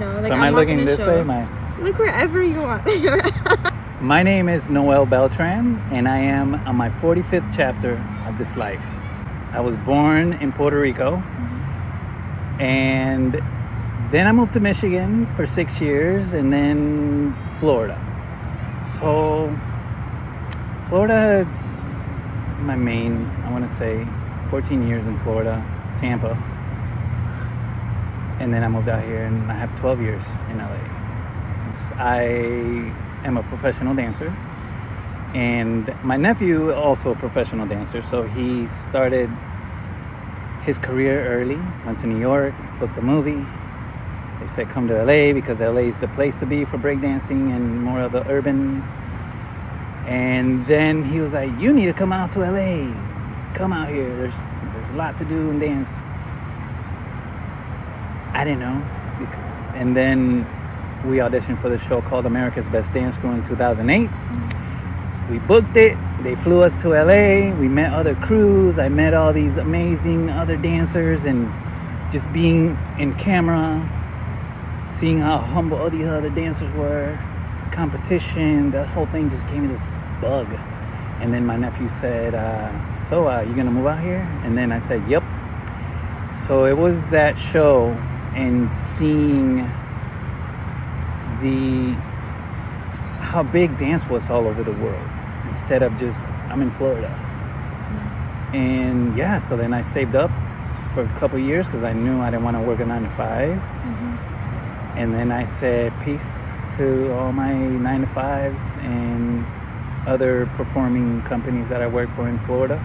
No, So like, am I'm I not looking gonna this show. way? Look wherever you want. My name is Noel Beltran, and I am on my 45th chapter of this life. I was born in Puerto Rico, and then I moved to Michigan for 6 years, and then Florida. So Florida, my main, I want to say 14 years in Florida, Tampa. And then I moved out here, and I have 12 years in LA. I am a professional dancer, and my nephew also a professional dancer. So he started his career early, went to New York, booked a movie. They said come to LA because LA is the place to be for breakdancing and more of the urban. And then he was like, you need to come out to LA. Come out here. There's a lot to do in dance. I didn't know. And then we auditioned for the show called America's Best Dance Crew in 2008. We booked it. They flew us to LA. We met other crews. I met all these amazing other dancers, and just being in camera, seeing how humble all these other dancers were, competition, that whole thing just gave me this bug. And then my nephew said, so you gonna move out here? And then I said, yep. So it was that show and seeing how big dance was all over the world, instead of just I'm in Florida. And yeah, so then I saved up for a couple years because I knew I didn't want to work a 9 to 5. And then I said peace to all my 9 to 5s and other performing companies that I worked for in Florida,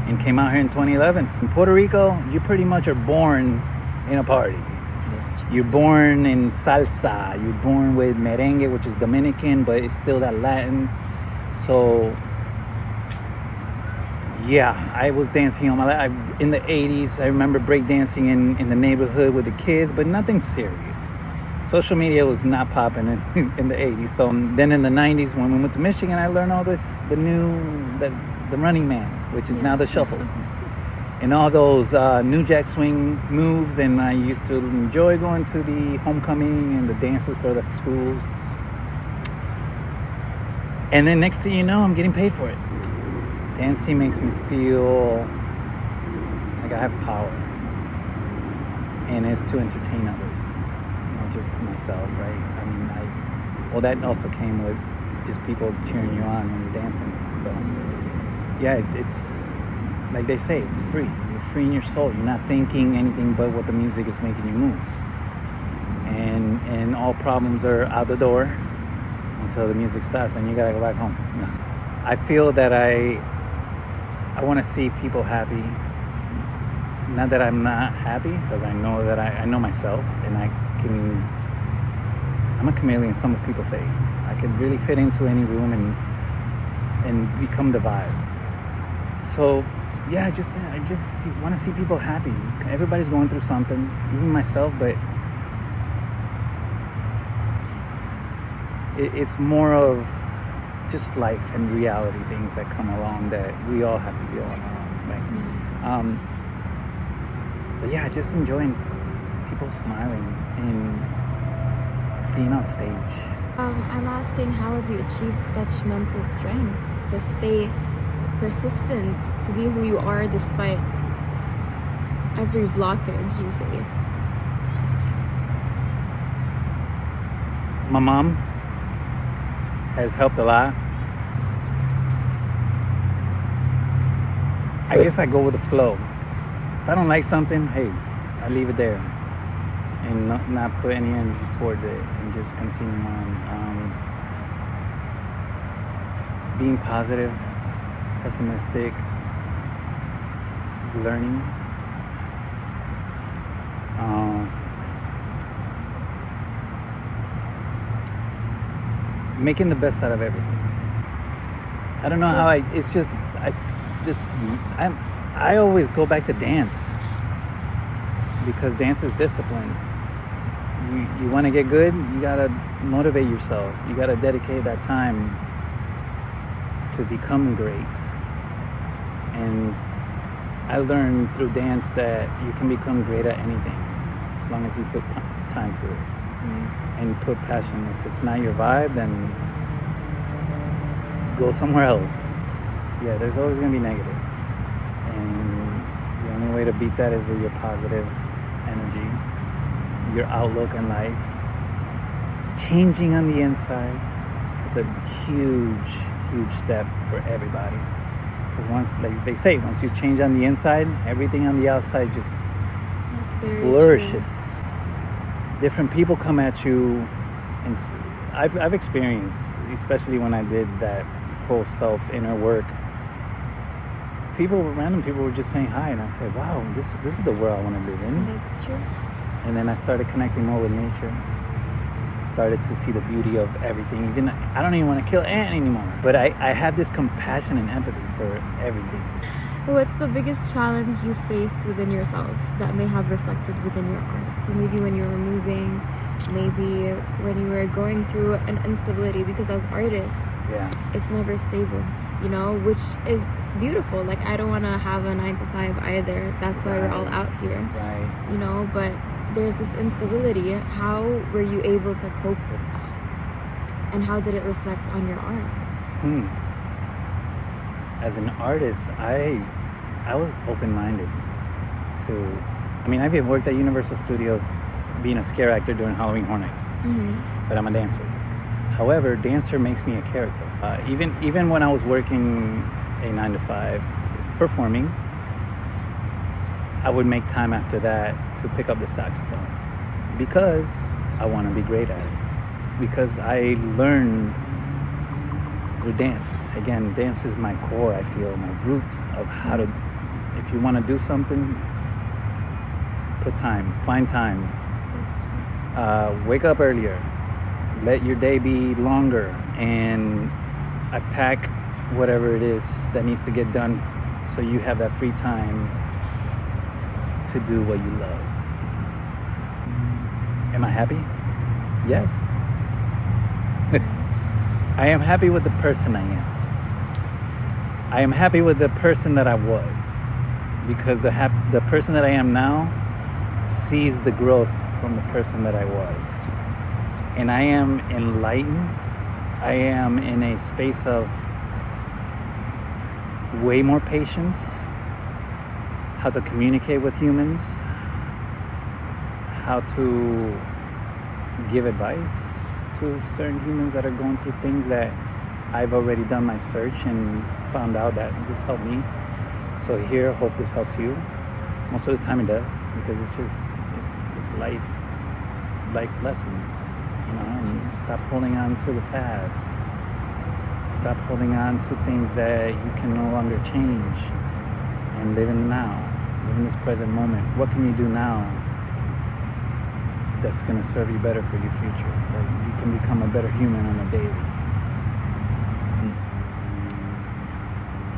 and came out here in 2011. In Puerto Rico, you pretty much are born in a party. You're born in salsa, you're born with merengue, which is Dominican, but it's still that Latin. So yeah, I was dancing all my life. In the 80s, I remember breakdancing in the neighborhood with the kids, but nothing serious. Social media was not popping in the 80s. So then in the 90s, when we went to Michigan, I learned all this, the Running Man, which is now the shuffle. And all those New Jack Swing moves, and I used to enjoy going to the homecoming and the dances for the schools. And then next thing you know, I'm getting paid for it. Dancing makes me feel like I have power, and it's to entertain others, not just myself, right? I mean, well, that also came with just people cheering you on when you're dancing. So yeah, it's like they say, it's free. You're free in your soul. You're not thinking anything but what the music is making you move. And all problems are out the door until the music stops and you gotta go back home. No. I feel that I want to see people happy. Not that I'm not happy, because I know that I know myself, and I'm a chameleon, some people say. I can really fit into any room and become the vibe. So yeah, I just want to see people happy. Everybody's going through something, even myself, but it's more of just life and reality things that come along that we all have to deal on our own, right? But yeah, just enjoying people smiling and being on stage. I'm asking, how have you achieved such mental strength to stay persistent, to be who you are despite every blockage you face? My mom has helped a lot. I guess I go with the flow. If I don't like something, hey, I leave it there and not put any energy towards it and just continue on. Being positive, pessimistic, learning. Making the best out of everything. I don't know how I always go back to dance, because dance is discipline. You want to get good, you gotta motivate yourself. You gotta dedicate that time to become great. And I learned through dance that you can become great at anything. as long as you put time to it Yeah. and put passion. If it's not your vibe, then go somewhere else. Yeah, there's always going to be negative. And the only way to beat that is with your positive energy, your outlook in life, changing on the inside. It's a huge step for everybody. Because once, like they say, once you change on the inside, everything on the outside just That's very flourishes. true. Different people come at you, and I've experienced, especially when I did that whole self inner work. Random people were just saying hi, and I said, "Wow, this is the world I want to live in." That's true. And then I started connecting more with nature. Started to see the beauty of everything. Even I don't even want to kill an ant anymore, but I have this compassion and empathy for everything. What's the biggest challenge you faced within yourself that may have reflected within your art? So maybe when you were moving, maybe when you were going through an instability, because as artists, Yeah. it's never stable, you know, which is beautiful. Like, I don't want to have a 9 to 5 either. That's why we're all out here, Right. you know, but there's this instability. How were you able to cope with that? And how did it reflect on your art? As an artist, I was open-minded to. I mean, I've even worked at Universal Studios, being a scare actor during Halloween Horror Nights. But I'm a dancer. However, dancer makes me a character. Even when I was working a 9 to 5, performing, I would make time after that to pick up the saxophone because I want to be great at it. Because I learned through dance. Again, dance is my core, I feel, my root of how to, if you want to do something, put time, find time. That's true. Wake up earlier, let your day be longer, and attack whatever it is that needs to get done so you have that free time to do what you love. Am I happy? Yes. I am happy with the person I am. I am happy with the person that I was, because the person that I am now sees the growth from the person that I was. And I am enlightened. I am in a space of way more patience, how to communicate with humans, how to give advice to certain humans that are going through things that I've already done my search and found out that this helped me. So here, hope this helps you. Most of the time it does, because it's just life lessons, you know. And stop holding on to the past. Stop holding on to things that you can no longer change, and live in the now. Live in this present moment. What can you do now that's going to serve you better for your future? That you can become a better human on a daily.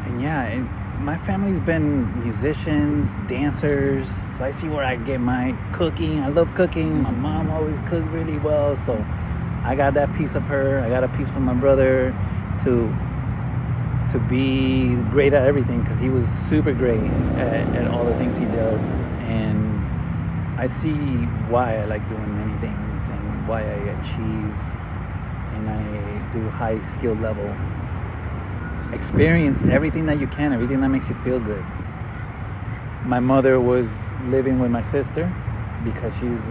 And yeah, my family's been musicians, dancers, so I see where I get my cooking. I love cooking. My mom always cooked really well, so I got that piece of her. I got a piece from my brother to be great at everything, because he was super great at all the things he does. And I see why I like doing many things and why I achieve and I do high skill level. Experience everything that you can, everything that makes you feel good. My mother was living with my sister because she's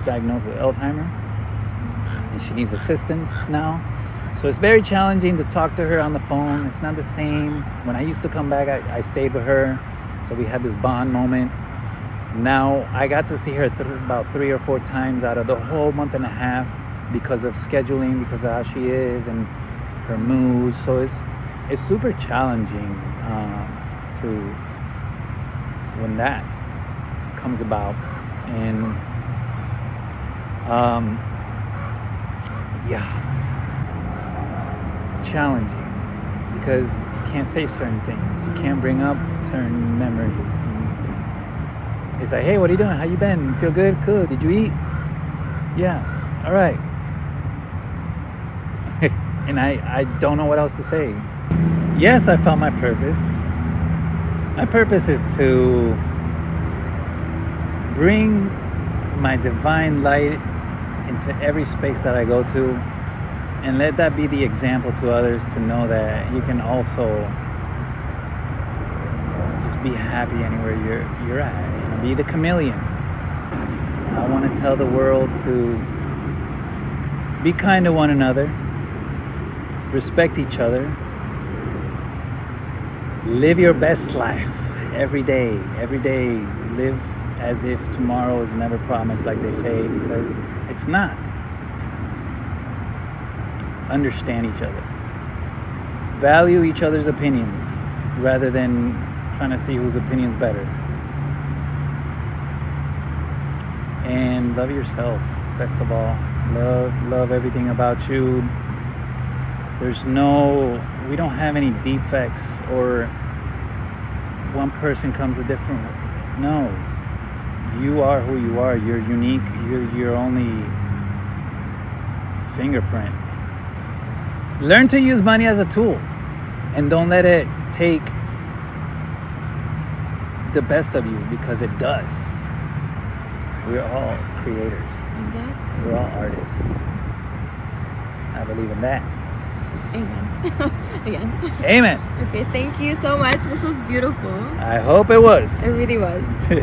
diagnosed with Alzheimer and she needs assistance now. So it's very challenging to talk to her on the phone. It's not the same. When I used to come back, I stayed with her, so we had this bond moment. Now I got to see her about 3 or 4 times out of the whole month and a half because of scheduling, because of how she is and her moods. So it's super challenging to when that comes about. And challenging because you can't say certain things, you can't bring up certain memories. It's like, hey, what are you doing? How you been? You feel good? Cool. Did you eat? Yeah. All right. And I don't know what else to say. Yes, I found my purpose. My purpose is to bring my divine light into every space that I go to, and let that be the example to others to know that you can also just be happy anywhere you're at. Be the chameleon. I want to tell the world to be kind to one another, respect each other, live your best life every day. Every day, live as if tomorrow is never promised, like they say, because it's not. Understand each other. Value each other's opinions rather than trying to see whose opinion's better. And love yourself, best of all. Love everything about you. We don't have any defects or one person comes a different. No, you are who you are. You're unique. You're your only fingerprint. Learn to use money as a tool, and don't let it take the best of you, because it does. We're all creators. Exactly. We're all artists. I believe in that. Amen. Again. Amen. Okay, thank you so much. This was beautiful. I hope it was. It really was.